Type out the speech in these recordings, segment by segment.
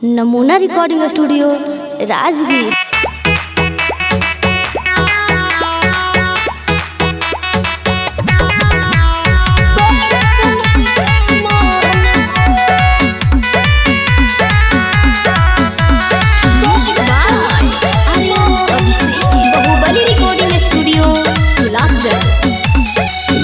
नमूना recording studio Rajgir.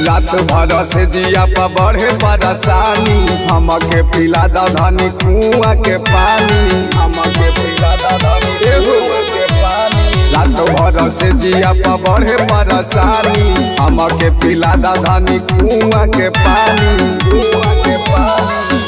रात भर से जिया पर बढ़े परेशानी, हमके पिला दा धनी कुआं के पानी, हमके पिला दा धनी कुआं के पानी। रात भर से जिया पर बढ़े परेशानी, हमके पिला दा धनी कुआं के पानी, कुआं के पानी।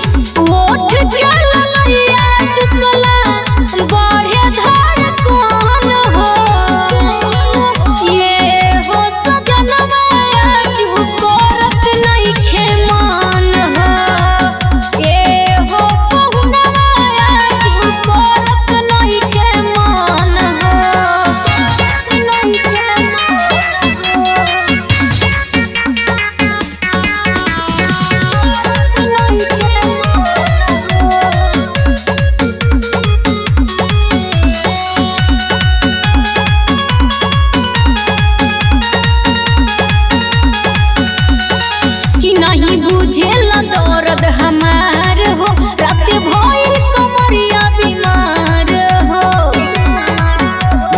दर्द हमार हो रात भइल कमरिया बीमार हो,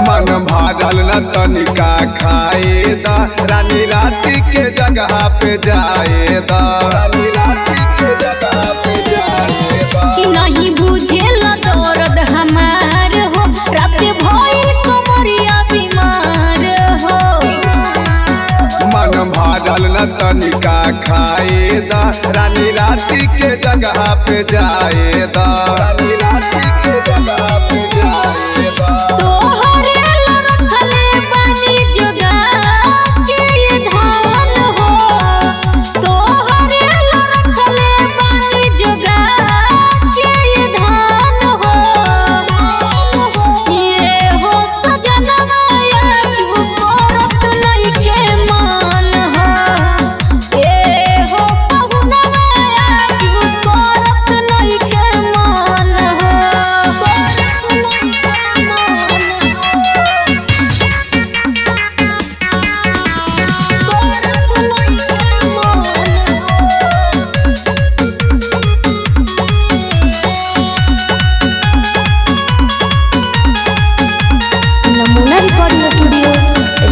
मन भरल न तनिका खाए दा, रानी राती के जगह पे जाए दा, रानी राती के जगह पे जाए दा। कि नहीं बुझेला दर्द हमार हो रात भइल कमरिया बीमार हो, मन भरल न तनिका खाए दा, रानी राती के जगह पे जाए दा, रानी राती के जगह पे जाए दा। तोहरे रखले पानी जोगा के ये धान हो, तोहरे रखले पानी जोगा के ये धान हो, ये हो सजनवा चुप करत नइखे मान हो, ये हो पहुनवा चुप करत नइखे मान हो। नमूना रिकॉर्डिंग स्टूडियो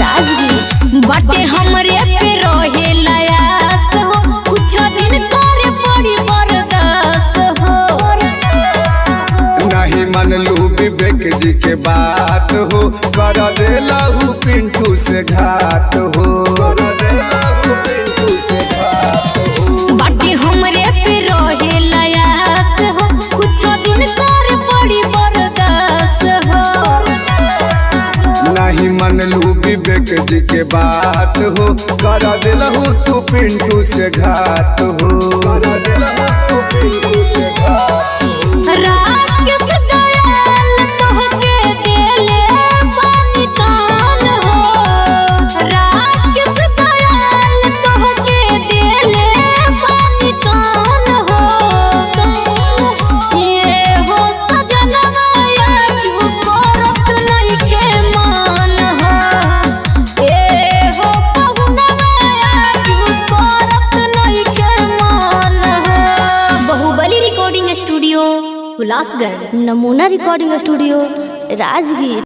राजगीर। बाटे हमरे पे रहे लयास हो, कुछ दिन करे पड़ी बर्दाश्त हो, नहीं मन लू विवेक जी के बात हो, कर देलहू पिंटू से घाट हो, कर देलहू पिंटू से घाट हो। बाटे हमरे पे रहे लयास हो, कुछ दिन करे पड़ी बर्दाश्त हो, नहीं मन लू विवेक जी के बात हो, कर देलहू तू पिंटू से घाट हो, कर देलहू तू पिंटू से घाट हो। राकेश दयाल तोहके देले पानी तान हो, राकेश दयाल तोहके देले पानी तान हो, ये हो सजनवा चुप करत नइखे मान हो, ये हो पहुनवा चुप करत नइखे मान हो। बाहुबली रिकॉर्डिंग स्टूडियो हुलासगंज। नमूना रिकॉर्डिंग स्टूडियो राजगीर।